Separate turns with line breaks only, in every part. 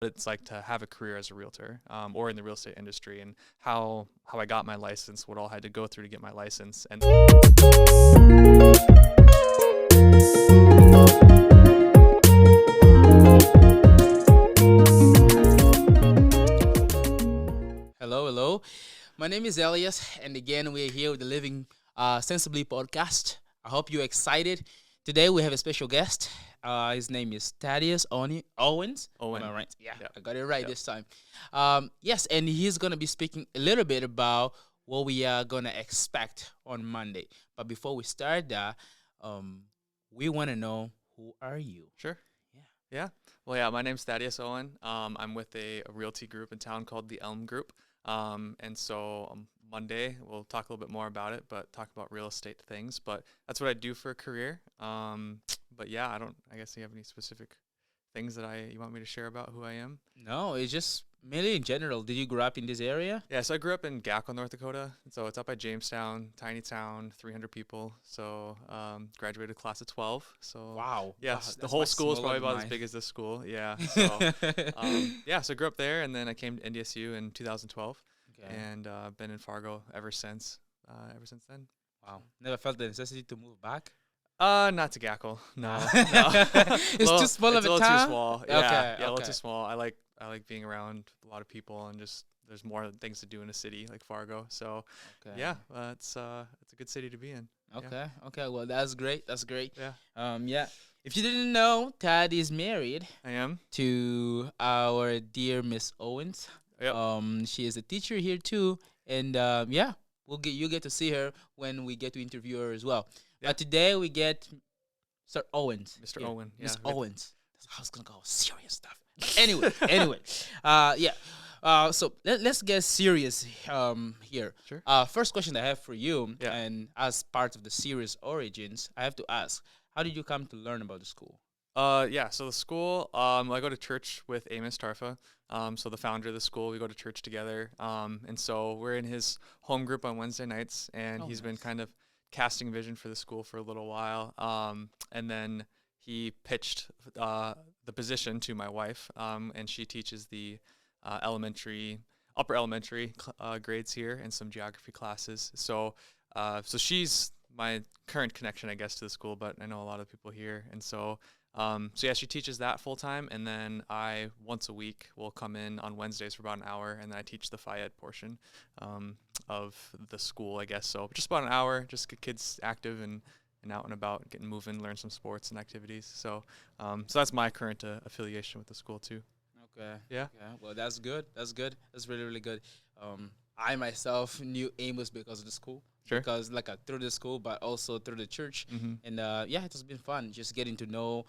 it's like to have a career as a realtor, or in the real estate industry, and how I got my license, what all I had to go through to get my license. And
Hello, hello. My name is Elias, and again, we're here with the Living.Sensibly podcast. I hope you're excited. Today, we have a special guest. His name is Owens.
Owen,
Am I right? Yeah,
yeah,
I got it right
yep.
this time. Yes, and he's going to be speaking a little bit about what we are going to expect on Monday. But before we start that, um, we want to know, who are you?
Sure.
Yeah.
Yeah. Well, yeah, my name's Thaddeus Owen. I'm with a realty group in town called the Elm Group. And so Monday we'll talk a little bit more about it, but talk about real estate things. But that's what I do for a career. But yeah, I guess you have any specific things that you want me to share about who I am?
No, it's just mainly in general. Did you grow up in this area?
Yeah, so I grew up in Gackle, North Dakota. So it's up by Jamestown, tiny town, 300 people. So graduated class of 12. So
Wow.
yes, the
That's
whole
much
school is
smaller
probably
than
about as
mine.
big as this school. Yeah. So yeah, so I grew up there, and then I came to NDSU in 2012,
Okay.
and been in Fargo ever since. Ever since then.
Wow. Never felt the necessity to move back?
Not to Gackle. No,
Nah.
no.
It's too small
It's
of
a
a
little too
town?
small. Yeah,
Okay,
yeah, a little
okay.
too small. I like being around a lot of people, and just there's more things to do in a city like Fargo. So
Okay.
yeah, it's a good city to be in. Yeah.
Okay. Okay. Well, that's great. That's great.
Yeah,
Yeah. If you didn't know, Tad is married
I am.
to our dear Miss Owens.
Yep.
She is a teacher here too, and yeah, you get to see her when we get to interview her as well.
Yeah.
But today we get Sir Owens.
Mr.
Here.
Owen. Yeah.
Miss
we got-
Owens. I was gonna go serious stuff. Anyway. Yeah. So let's get serious here.
Sure.
First question I have for you,
Yeah.
and as part of the series Origins, I have to ask, how did you come to learn about the school?
Yeah. So the school, I go to church with Amos Tarfa. So the founder of the school, we go to church together. And so we're in his home group on Wednesday nights, and
Oh,
he's been
nice.
kind of casting vision for the school for a little while. And then he pitched the position to my wife, and she teaches the upper elementary grades here, and some geography classes. So she's my current connection, I guess, to the school, but I know a lot of people here, and so yeah, she teaches that full time, and then I once a week will come in on Wednesdays for about an hour, and then I teach the Phi-Ed portion of the school, I guess. So just about an hour, just get kids active and out and about, getting moving, learn some sports and activities. So that's my current affiliation with the school too.
Okay.
Yeah.
Okay. Well, that's good. That's good. That's really, really good. I myself knew Amos because of the school.
Sure.
Because through the school, but also through the church,
Mm-hmm.
and yeah, it has been fun just getting to know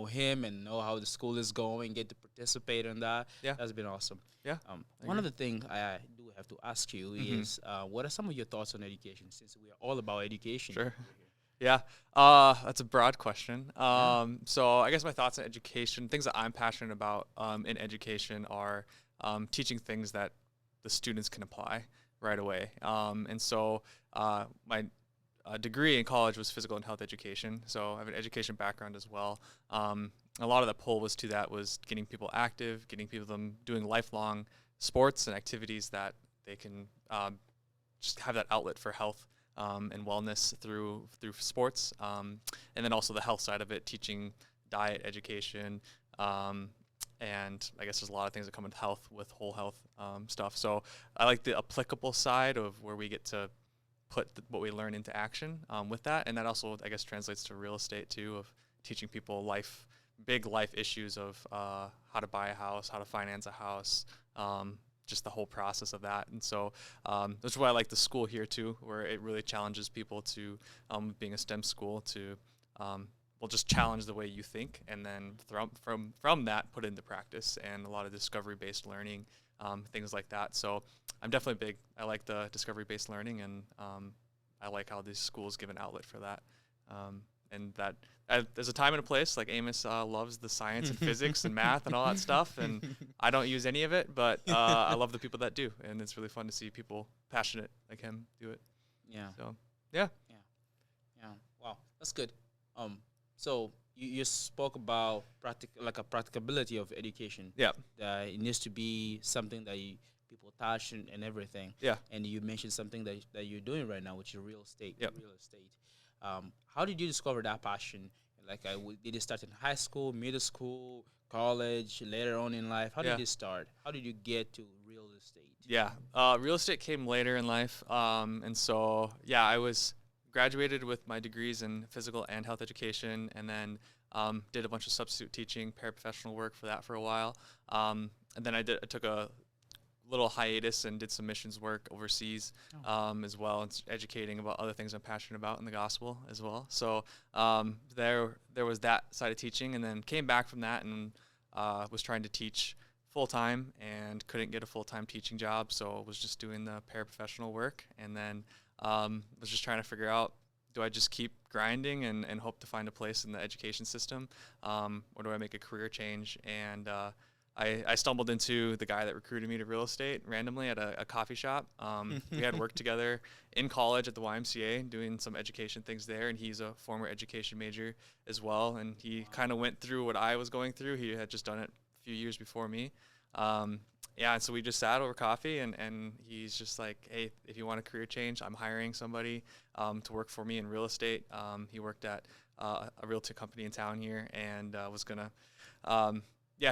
him and know how the school is going, get to participate in that.
Yeah.
That's been awesome.
Yeah.
One of the things I do have to ask you
Mhm.
is, what are some of your thoughts on education? Since we are all about education.
Sure. Yeah, that's a broad question. So I guess my thoughts on education, things that I'm passionate about in education are teaching things that the students can apply right away. And so my degree in college was physical and health education, so I have an education background as well. A lot of the pull was to that was getting people active, getting people them doing lifelong sports and activities that they can just have that outlet for health and wellness through sports, and then also the health side of it, teaching diet education, and I guess there's a lot of things that come with health, with whole health stuff. So I like the applicable side of where we get to put what we learn into action with that, and that also I guess translates to real estate too, of teaching people big life issues of how to buy a house, how to finance a house. Just the whole process of that. And so that's why I like the school here too, where it really challenges people to, being a STEM school, to just challenge the way you think, and then from that put it into practice, and a lot of discovery-based learning, things like that. So I'm definitely I like the discovery-based learning, and I like how these schools give an outlet for that. And that there's a time and a place. Like Amos loves the science and physics and math and all that stuff, and I don't use any of it, but I love the people that do, and it's really fun to see people passionate like him do it.
Yeah.
So yeah.
Yeah. Wow, that's good. So you spoke about like a practicability of education.
Yeah.
It needs to be something that people touch and everything.
Yeah.
And you mentioned something that you're doing right now, which is real estate.
Yep.
Real estate. How did you discover that passion? Like, did it start in high school, middle school, college, later on in life? How
Yeah.
did it start? How did you get to real estate?
Yeah. Real estate came later in life. And so, yeah, I was graduated with my degrees in physical and health education, and then did a bunch of substitute teaching, paraprofessional work for that for a while. And then I took a little hiatus and did some missions work overseas as well, and educating about other things I'm passionate about in the gospel as well. So there was that side of teaching, and then came back from that and was trying to teach full-time and couldn't get a full-time teaching job, so was just doing the paraprofessional work, and then was just trying to figure out, do I just keep grinding and hope to find a place in the education system, or do I make a career change? And I stumbled into the guy that recruited me to real estate randomly at a coffee shop. We had worked together in college at the YMCA doing some education things there, and he's a former education major as well, and he kind of went through what I was going through. He had just done it a few years before me. And so we just sat over coffee, and he's just like, hey, if you want a career change, I'm hiring somebody to work for me in real estate. He worked at a realtor company in town here, and was going to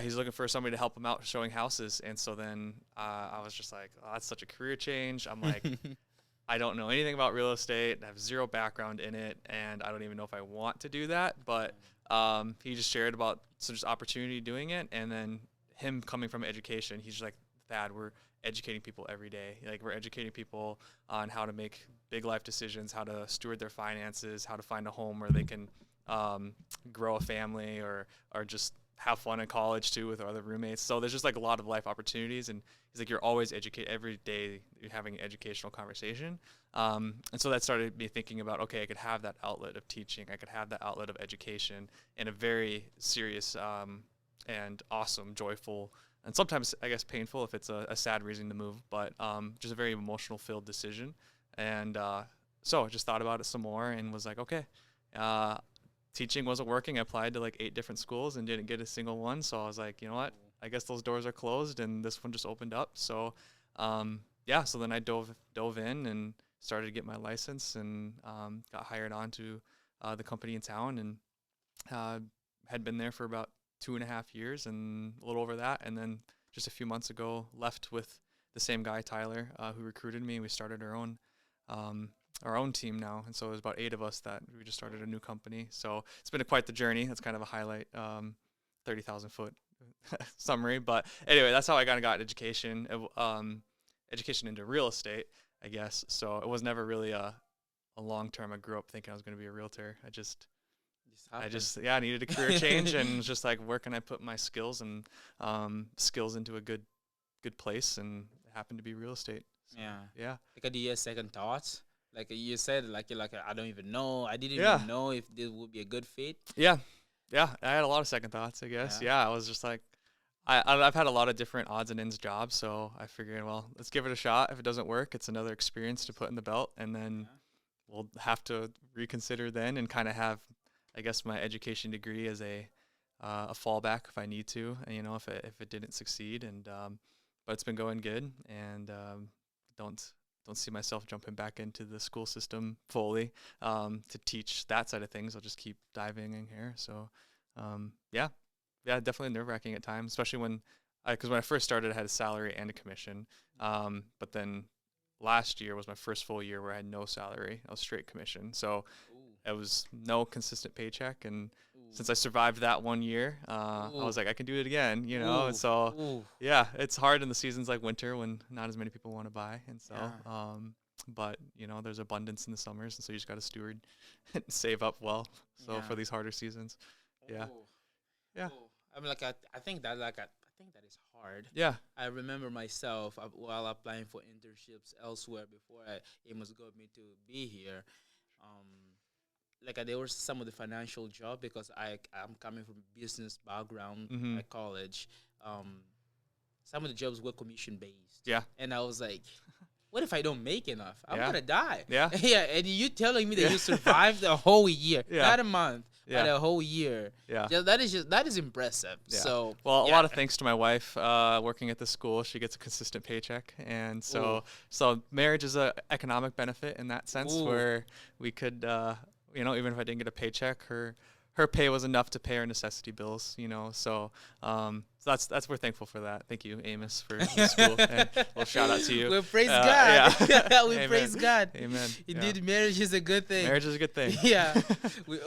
he's looking for somebody to help him out showing houses. And so then I was just like, oh, that's such a career change. I'm like, I don't know anything about real estate. I have zero background in it, and I don't even know if I want to do that. But he just shared about some just opportunity doing it. And then him coming from education, he's just like, Thad, we're educating people every day. Like, we're educating people on how to make big life decisions, how to steward their finances, how to find a home where they can grow a family or just have fun in college too with our other roommates. So there's just like a lot of life opportunities, and he's like, you're always every day you're having an educational conversation. And so that started me thinking about, okay, I could have that outlet of teaching, I could have that outlet of education in a very serious and awesome, joyful, and sometimes I guess painful if it's a sad reason to move, but just a very emotional filled decision. And so I just thought about it some more and was like, okay, teaching wasn't working. I applied to like 8 different schools and didn't get a single one. So I was like, you know what? I guess those doors are closed, and this one just opened up. So, so then I dove in and started to get my license, and got hired on to the company in town, and had been there for about 2.5 years and a little over that. And then just a few months ago, left with the same guy, Tyler, who recruited me. We started our own team now, and so there's about 8 of us that we just started a new company. So it's been quite the journey. That's kind of a highlight, 30,000 foot summary. But anyway, that's how I got education, education into real estate, I guess. So it was never really a long term. I grew up thinking I was going to be a realtor. I needed a career change, and was just like, where can I put my skills and skills into a good place, and it happened to be real estate. So, yeah.
Like, do you have second thoughts? Like you said, like you're like, I don't even know. I didn't even know if this would be a good fit.
Yeah. I had a lot of second thoughts, I guess. Yeah, I was just like, I've had a lot of different odds and ends jobs, so I figured, well, let's give it a shot. If it doesn't work, it's another experience to put in the belt, and then we'll have to reconsider then, and kind of have, I guess, my education degree as a fallback if I need to, and, if it didn't succeed. And but it's been going good, and don't see myself jumping back into the school system fully to teach that side of things. I'll just keep diving in here. So, definitely nerve-wracking at times, especially when I first started, I had a salary and a commission. But then last year was my first full year where I had no salary. I was straight commission. So it was no consistent paycheck. And since I survived that 1 year, I was like, I can do it again, And so, it's hard in the seasons like winter when not as many people want to buy. And so, but, there's abundance in the summers. And so you just got to steward and save up well. So for these harder seasons. Yeah.
I mean, like, I think that is hard.
Yeah.
I remember myself while applying for internships elsewhere before Amos got me to be here. There were some of the financial job because I'm coming from a business background at college. Some of the jobs were commission based.
Yeah.
And I was like, what if I don't make enough? I'm
Yeah.
gonna die.
Yeah.
Yeah, and you telling me that you survived a whole year,
Yeah.
not a month,
Yeah.
but a whole year.
Yeah.
That is impressive.
Yeah.
So
Well, a
yeah.
lot of thanks to my wife working at the school. She gets a consistent paycheck, and
Ooh.
so marriage is a economic benefit in that sense,
Ooh.
where we could, even if I didn't get a paycheck, her pay was enough to pay our necessity bills. So that's we're thankful for that. Thank you, Amos, for the school, and well, shout out to you.
We praise God.
Yeah.
We
Amen.
praise God.
Amen.
Indeed, marriage is a good thing.
Marriage is a good thing.
Yeah, we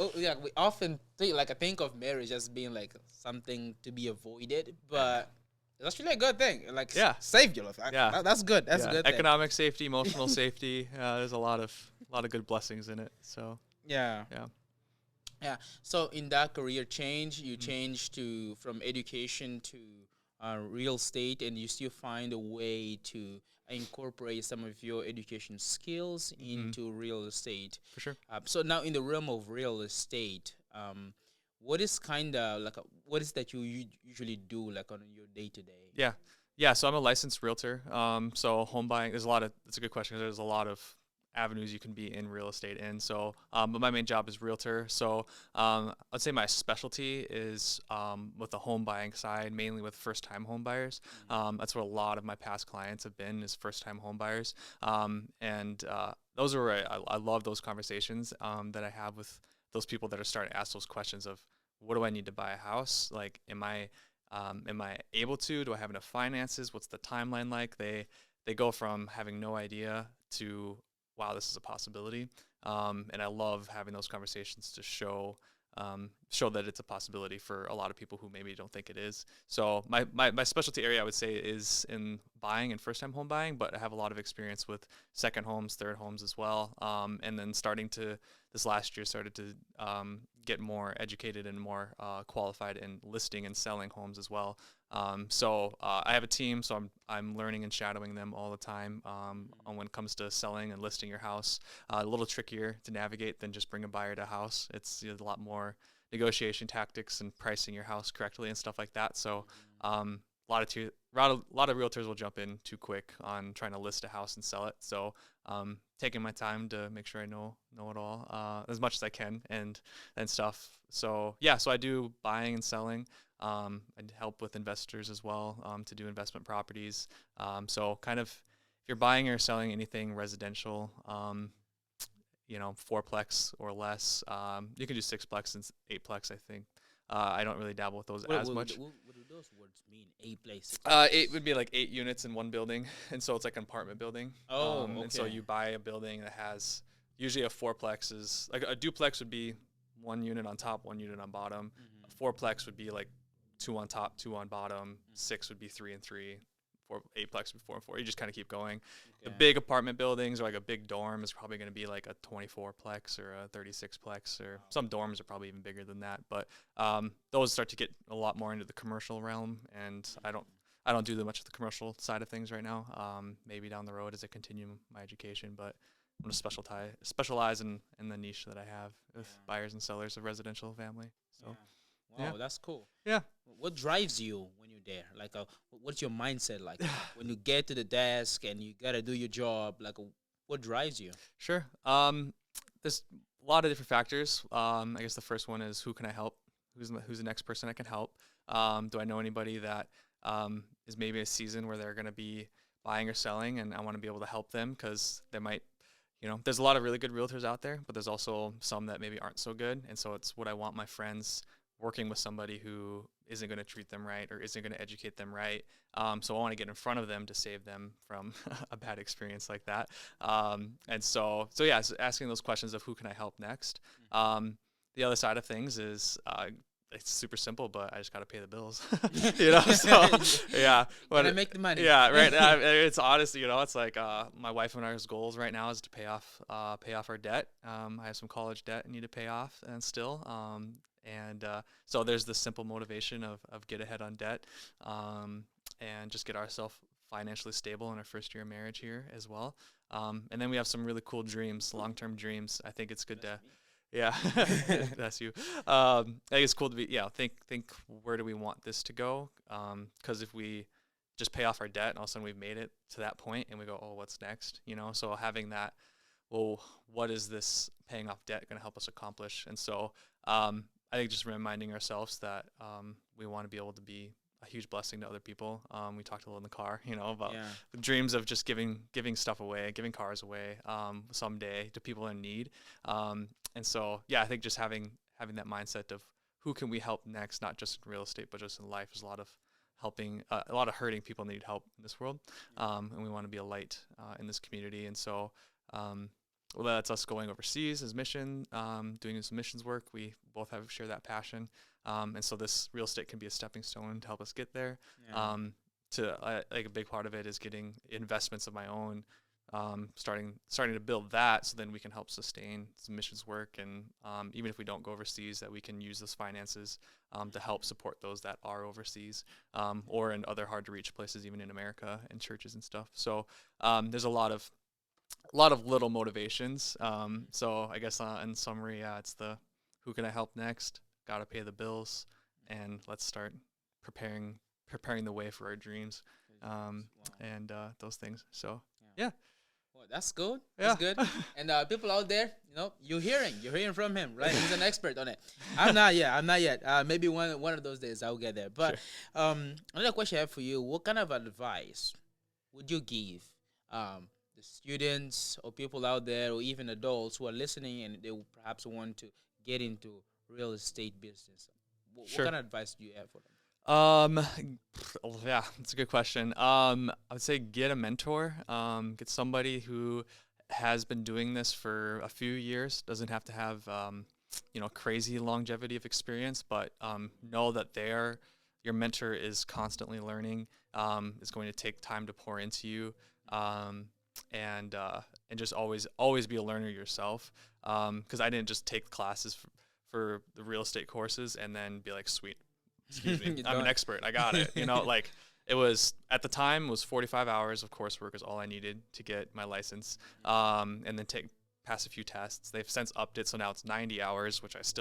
often think of marriage as being like something to be avoided, but it's actually a good thing. Like save your life.
Yeah.
That's good. That's a good thing.
Economic safety, emotional safety. There's a lot of good blessings in it. So
Yeah.
yeah.
Yeah. So in that career change, you changed from education to real estate, and you still find a way to incorporate some of your education skills into real estate.
For sure.
So now in the realm of real estate, what is what is that you usually do like on your day to day?
Yeah. So I'm a licensed realtor. So home buying. It's a good question, 'cause there's a lot of avenues you can be in real estate in. So, but my main job is realtor. So, I'd say my specialty is with the home buying side, mainly with first-time home buyers. That's where a lot of my past clients have been, is first-time home buyers. And those are where I love those conversations that I have with those people that are starting to ask those questions of, what do I need to buy a house? Like, am I able to? Do I have enough finances? What's the timeline like? They go from having no idea to, wow, this is a possibility. And I love having those conversations to show that it's a possibility for a lot of people who maybe don't think it is. So my specialty area, I would say, is in buying and first-time home buying, but I have a lot of experience with second homes, third homes as well. And then this last year started to get more educated and more qualified in listing and selling homes as well. So I have a team, so I'm learning and shadowing them all the time on when it comes to selling and listing your house. A little trickier to navigate than just bring a buyer to a house. It's a lot more negotiation tactics and pricing your house correctly and stuff like that. So a lot of realtors will jump in too quick on trying to list a house and sell it. So taking my time to make sure I know it all as much as I can and stuff. So so I do buying and selling. I help with investors as well to do investment properties. So kind of, if you're buying or selling anything residential, fourplex or less, you can do sixplex and eightplex, I think. I don't really dabble with those as much.
What do those words mean? Eight place.
Eight would be like 8 units in one building, and so it's like an apartment building.
Okay.
And so you buy a building that has, usually a fourplex is like, a duplex would be 1 unit on top, 1 unit on bottom. A fourplex would be like 2 on top, 2 on bottom. 6 would be 3 and 3. Eightplex would be 4 and 4. You just kind of keep going. Okay. The big apartment buildings, or like a big dorm, is probably going to be like a 24plex or a 36plex, or some dorms are probably even bigger than that. But those start to get a lot more into the commercial realm, and I don't do that much of the commercial side of things right now. Maybe down the road as I continue my education, but I'm going to specialize in the niche that I have with buyers and sellers of residential family. So.
Wow, that's cool.
Yeah.
What drives you when you're there? Like, what's your mindset like when you get to the desk and you gotta do your job? Like, what drives you?
Sure. There's a lot of different factors. I guess the first one is, who can I help? Who's the next person I can help? Do I know anybody that is maybe a season where they're going to be buying or selling, and I want to be able to help them, because they might, there's a lot of really good realtors out there, but there's also some that maybe aren't so good. And so it's, what I want my friends working with somebody who isn't going to treat them right or isn't going to educate them right. So I want to get in front of them to save them from a bad experience like that. And so asking those questions of, who can I help next? The other side of things is, it's super simple, but I just got to pay the bills, so yeah. But
I make the money.
Yeah, right. It's honestly, it's like, my wife and I's goals right now is to pay off our debt. I have some college debt I need to pay off, and still, so there's this simple motivation of get ahead on debt, and just get ourselves financially stable in our first year of marriage here as well. And then we have some really cool dreams, long-term dreams. I think it's good to, yeah, that's you. I think it's cool to be, think where do we want this to go? Because if we just pay off our debt, and all of a sudden we've made it to that point, and we go, oh, what's next? So having that, well, what is this paying off debt going to help us accomplish? And so I think just reminding ourselves that we want to be able to be a huge blessing to other people. We talked a little in the car, about the dreams of just giving stuff away, giving cars away someday to people in need. And so, I think just having that mindset of who can we help next, not just in real estate, but just in life. There's a lot of helping, a lot of hurting people need help in this world. And we want to be a light in this community. And so, that's us going overseas as mission, doing some missions work. We both share that passion. And so this real estate can be a stepping stone to help us get there. Like a big part of it is getting investments of my own, starting to build that, so then we can help sustain some missions work. And even if we don't go overseas, that we can use those finances to help support those that are overseas, or in other hard to reach places, even in America, and churches and stuff. So there's a lot of little motivations. So I guess in summary, it's the who can I help next? Got to pay the bills, and let's start preparing the way for our dreams, and those things. So yeah.
Well, that's good. That's good. And people out there, you're hearing from him, right? He's an expert on it. I'm not yet. Maybe one of those days I'll get there. But another question I have for you: what kind of advice would you give the students or people out there, or even adults who are listening and they perhaps want to get into real estate business? What kind of advice do you have for them?
That's a good question. I would say get a mentor, get somebody who has been doing this for a few years, doesn't have to have, crazy longevity of experience, but, know that your mentor is constantly learning, is going to take time to pour into you, and just always be a learner yourself. 'Cause I didn't just take classes for the real estate courses and then be like, sweet, excuse me, I'm an expert, I got it. Like it was, at the time, it was 45 hours of coursework is all I needed to get my license. And then pass a few tests. They've since upped it, so now it's 90 hours, which it's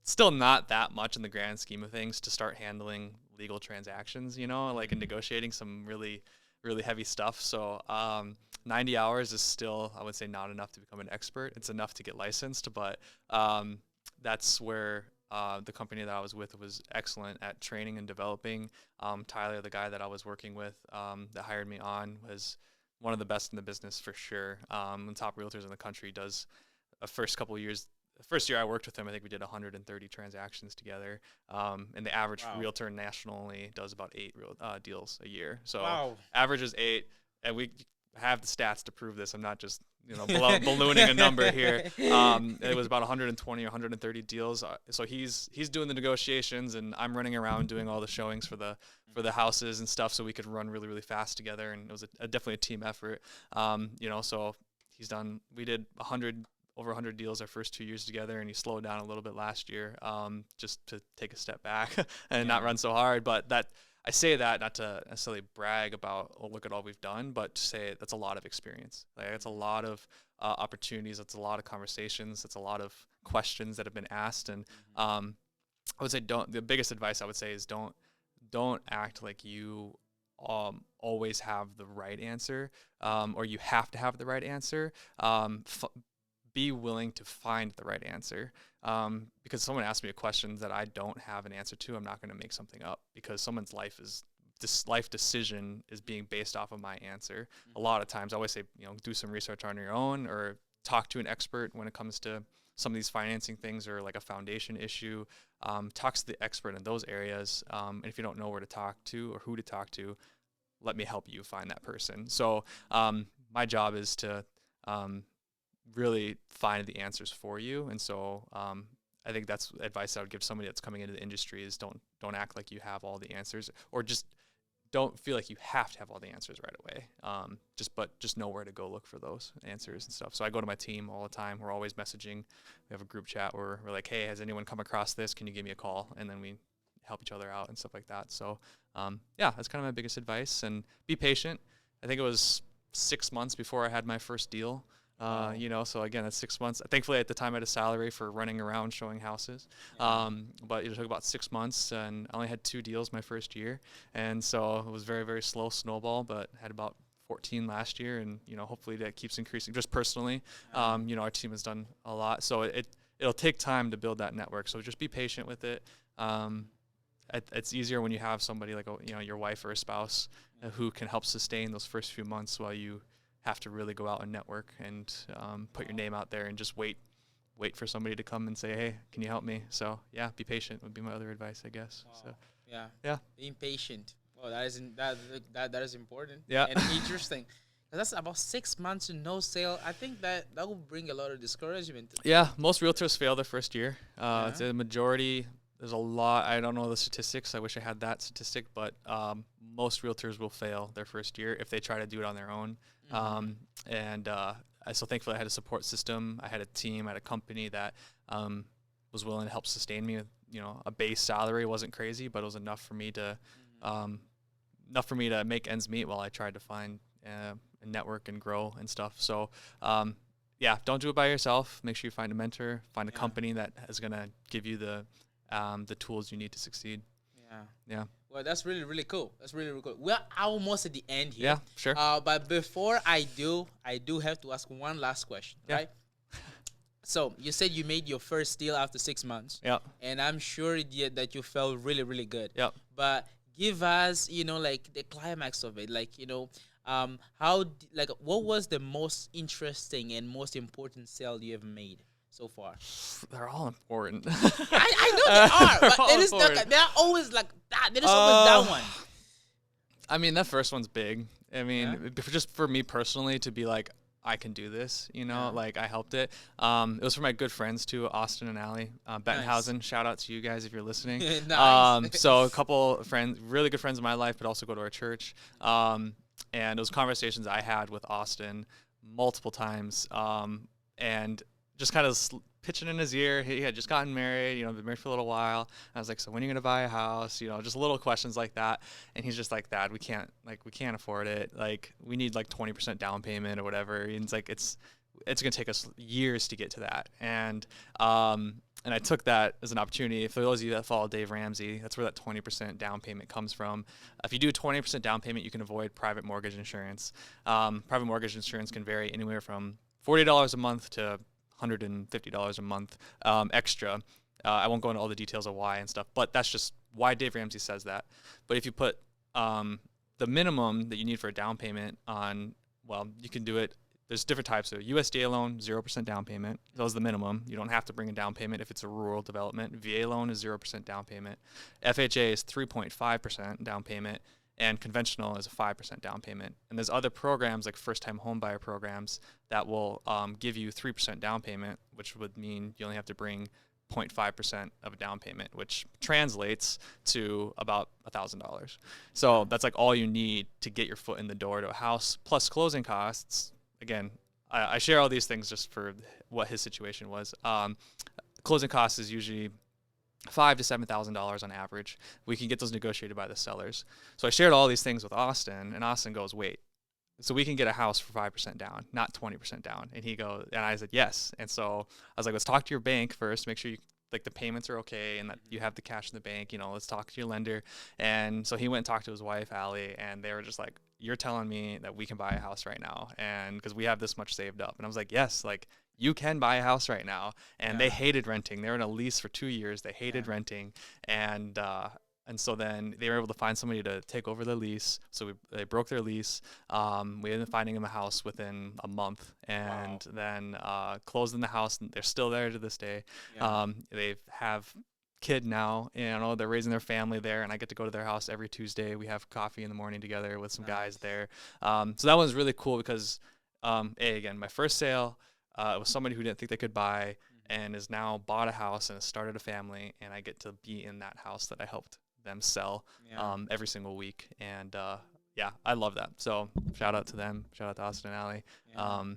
still not that much in the grand scheme of things to start handling legal transactions, like in negotiating some really, really heavy stuff. So 90 hours is still, I would say, not enough to become an expert. It's enough to get licensed, but that's where the company that I was with was excellent at training and developing. Tyler, the guy that I was working with, that hired me on, was one of the best in the business for sure. The top realtors in the country. Does first couple of years. The first year I worked with him, I think we did 130 transactions together. And the average realtor nationally does about 8 deals a year. So average is 8, and we have the stats to prove this. I'm not just ballooning a number here. It was about 120 or 130 deals. So he's doing the negotiations, and I'm running around doing all the showings for the houses and stuff, so we could run really, really fast together. And it was definitely a team effort. So we did over 100 deals our first 2 years together, and he slowed down a little bit last year, just to take a step back and not run so hard. But I say that not to necessarily brag about, look at all we've done, but to say that's a lot of experience. Like, it's a lot of opportunities. It's a lot of conversations. It's a lot of questions that have been asked. And I would say the biggest advice I would say is don't act like you always have the right answer, or you have to have the right answer. Be willing to find the right answer. Because someone asked me a question that I don't have an answer to, I'm not going to make something up, because someone's life decision is being based off of my answer. A lot of times I always say, do some research on your own, or talk to an expert when it comes to some of these financing things, or like a foundation issue. Talk to the expert in those areas. And if you don't know where to talk to or who to talk to, let me help you find that person. So my job is to really find the answers for you. And so I think that's advice I would give somebody that's coming into the industry, is don't act like you have all the answers, or just don't feel like you have to have all the answers right away. Just know where to go look for those answers and stuff. So I go to my team all the time. We're always messaging. We have a group chat where we're like, hey, has anyone come across this? Can you give me a call? And then we help each other out and stuff like that. So that's kind of my biggest advice. And be patient. I think it was 6 months before I had my first deal.
Wow.
You know, so again, that's 6 months. Thankfully, at the time, I had a salary for running around showing houses.
Yeah.
But it took about 6 months, and I only had 2 deals my first year, and so it was very, very slow snowball. But had about 14 last year, and you know, hopefully that keeps increasing. Just personally,
Yeah.
you know, our team has done a lot, so it'll take time to build that network. So just be patient with it. It's easier when you have somebody like you know, your wife or a spouse who can help sustain those first few months while you have to really go out and network and put your name out there and just wait for somebody to come and say, hey, can you help me? So yeah, be patient would be my other advice, I guess.
Wow.
So
Yeah.
yeah.
Being patient. Well, that is important.
Yeah.
And interesting. 'Cause that's about 6 months and no sale. I think that will bring a lot of discouragement.
Yeah, most realtors fail their first year. It's
Yeah.
a majority. There's a lot. I don't know the statistics. I wish I had that statistic, but most realtors will fail their first year if they try to do it on their own.
Mhm.
And so thankfully I had a support system. I had a team, I had a company that was willing to help sustain me with, you know, a base salary. It wasn't crazy, but it was enough for me to
Mhm.
make ends meet while I tried to find a network and grow and stuff. So yeah, don't do it by yourself. Make sure you find a mentor, find a
Yeah.
company that is gonna give you the tools you need to succeed.
Yeah.
Yeah.
Well, that's really, really cool. That's really, really cool. We're almost at the end here.
Yeah, sure.
But before I do have to ask one last question,
Yeah.
right? So you said you made your first deal after 6 months.
Yeah.
And I'm sure that you felt really, really good.
Yeah.
But give us, you know, like the climax of it. Like, you know, what was the most interesting and most important sale you ever made so far?
They're all important.
I know they are,
They're
but
all important.
they're always like that. There is always that one.
I mean, that first one's big. I mean,
Yeah.
just for me personally to be like, I can do this, you know,
Yeah.
like I helped it. It was for my good friends too, Austin and Allie, Bettenhausen. Shout out to you guys if you're listening.
Nice.
So a couple friends, really good friends in my life, but also go to our church. And those conversations I had with Austin multiple times, and just kind of pitching in his ear. He had just gotten married, you know, been married for a little while. I was like, so when are you going to buy a house? You know, just little questions like that. And he's just like, Dad, we can't afford it. Like, we need like 20% down payment or whatever. And it's like, it's going to take us years to get to that. And I took that as an opportunity. For those of you that follow Dave Ramsey, that's where that 20% down payment comes from. If you do 20% down payment, you can avoid private mortgage insurance. Private mortgage insurance can vary anywhere from $40 a month to $150 a month extra. I won't go into all the details of why and stuff, but that's just why Dave Ramsey says that. But if you put the minimum that you need for a down payment on, well, you can do it. There's different types. So USDA loan, 0% down payment. That was the minimum. You don't have to bring a down payment if it's a rural development. VA loan is 0% down payment. FHA is 3.5% down payment. And conventional is a 5% down payment. And there's other programs like first-time homebuyer programs that will give you 3% down payment, which would mean you only have to bring 0.5% of a down payment, which translates to about $1,000. So that's like all you need to get your foot in the door to a house, plus closing costs. Again, I share all these things just for what his situation was. Closing costs is usually $5,000 to $7,000 on average. We can get those negotiated by the sellers. So I shared all these things with Austin, and Austin goes, wait, so we can get a house for 5% down, not 20% down. And he goes, and I said, yes. And so I was like, let's talk to your bank first, make sure you, like, the payments are okay and that you have the cash in the bank, you know, let's talk to your lender. And so he went and talked to his wife, Allie, and they were just like, you're telling me that we can buy a house right now, and because we have this much saved up. And I was like, yes, like, you can buy a house right now. And they hated renting. They were in a lease for 2 years. They hated renting. And so then they were able to find somebody to take over the lease. So they broke their lease. We ended up finding them a house within a month, and then closed in the house. And they're still there to this day. They have kid now, you know, they're raising their family there, and I get to go to their house every Tuesday. We have coffee in the morning together with some guys there. So that was really cool because, again, my first sale, it was somebody who didn't think they could buy and has now bought a house and has started a family, and I get to be in that house that I helped them sell every single week. And yeah, I love that. So shout out to them. Shout out to Austin and Allie.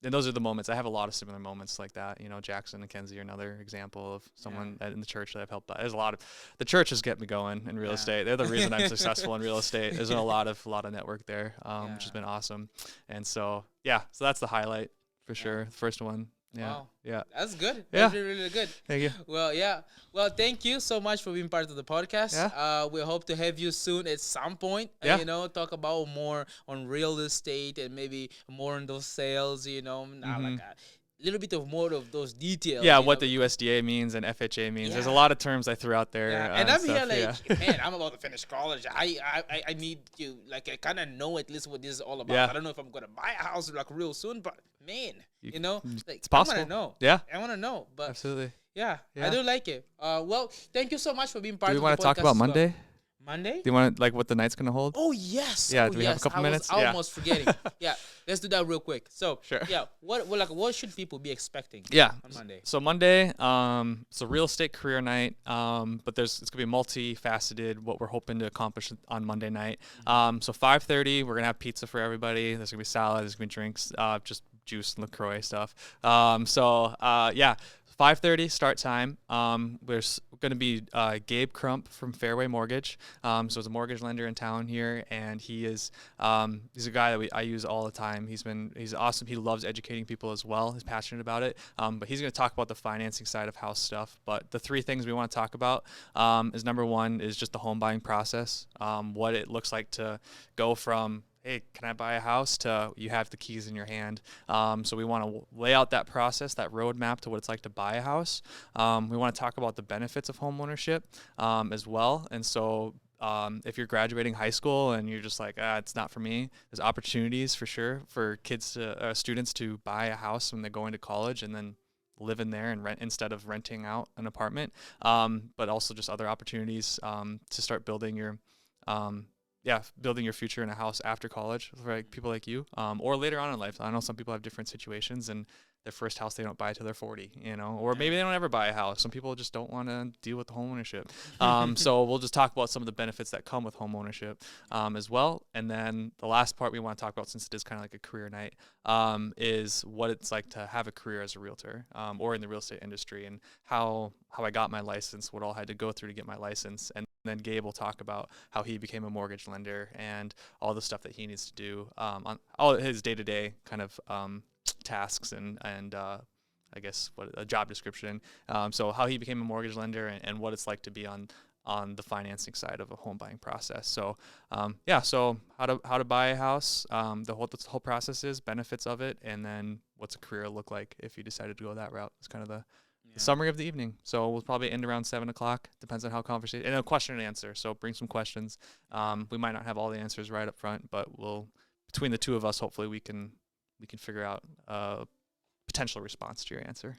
And those are the moments. I have a lot of similar moments like that. You know, Jackson and Kenzie are another example of someone in the church that I've helped. There's a lot of, the church has kept me going in real estate. They're the reason I'm successful in real estate. There's a lot of network there, which has been awesome. And so, yeah, so that's the highlight for sure. The first one. Yeah.
Wow.
Yeah.
That's good.
Yeah.
That's really, really good.
Thank you.
Well, yeah. Well, thank you so much for being part of the podcast.
Yeah.
We hope to have you soon at some point.
Yeah.
Talk about more on real estate and maybe more on those sales. Not like a little bit of more of those details.
Yeah, what the USDA means and FHA means. There's a lot of terms I threw out there.
Yeah. And I'm
stuff,
here man, I'm about to finish college. I need to I kind of know at least what this is all about.
Yeah.
I don't know if I'm gonna buy a house real soon, but man,
it's possible.
I want to know.
Yeah,
I want to know. But
absolutely.
Yeah, I do like it. Well, thank you so much for being part of the podcast.
Do we want to talk about Monday?
Monday?
Do you want to, what the night's going to hold?
Oh, yes.
Yeah, do we have a couple minutes?
I was almost forgetting. Yeah, let's do that real quick. So,
sure.
Yeah, what should people be expecting
on
Monday?
So Monday, it's a real estate career night, but it's going to be multifaceted, what we're hoping to accomplish on Monday night. So 5:30, we're going to have pizza for everybody. There's going to be salad, there's going to be drinks, just juice and LaCroix stuff. 5:30 start time. There's going to be Gabe Crump from Fairway Mortgage. So he's a mortgage lender in town here, and he's a guy that I use all the time. He's awesome. He loves educating people as well. He's passionate about it. But he's going to talk about the financing side of house stuff. But the three things we want to talk about is number one is just the home buying process, what it looks like to go from, hey, can I buy a house, to you have the keys in your hand. So we want to lay out that process, that roadmap to what it's like to buy a house. We want to talk about the benefits of home ownership as well. And so if you're graduating high school and you're just like, it's not for me, there's opportunities for sure for students to buy a house when they go into college and then live in there and rent instead of renting out an apartment. But also just other opportunities to start building your future in a house after college for people like you, or later on in life. I know some people have different situations, and their first house they don't buy till they're 40, or maybe they don't ever buy a house. Some people just don't want to deal with home ownership. So we'll just talk about some of the benefits that come with home ownership as well. And then the last part we want to talk about, since it is kind of like a career night, is what it's like to have a career as a realtor or in the real estate industry, and how I got my license, what all I had to go through to get my license. And then Gabe will talk about how he became a mortgage lender and all the stuff that he needs to do on all his day-to-day kind of tasks and I guess what a job description. So how he became a mortgage lender and what it's like to be on the financing side of a home buying process. So so how to buy a house, the whole process is, benefits of it, and then what's a career look like if you decided to go that route. It's kind of the summary of the evening. So we'll probably end around 7:00. Depends on how conversation, and a question and answer. So bring some questions. We might not have all the answers right up front, but between the two of us, hopefully we can figure out a potential response to your answer.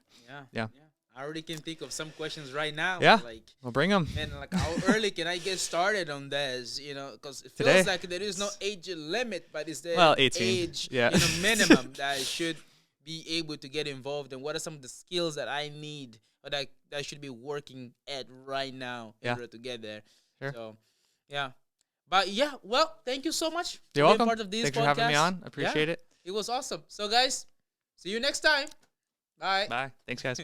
Yeah.
I already can think of some questions right now.
Yeah. We'll bring them.
And how early can I get started on this? Because it feels like there is no age limit, but is there
18.
age minimum that I should be able to get involved in? What are some of the skills that I need or that I should be working at right now in order to get there?
Sure.
So, But well, thank you so much
You're
for
welcome.
being part of this
Thanks
podcast.
for having me on. Appreciate it.
It was awesome. So, guys, see you next time. Bye.
Bye. Thanks, guys.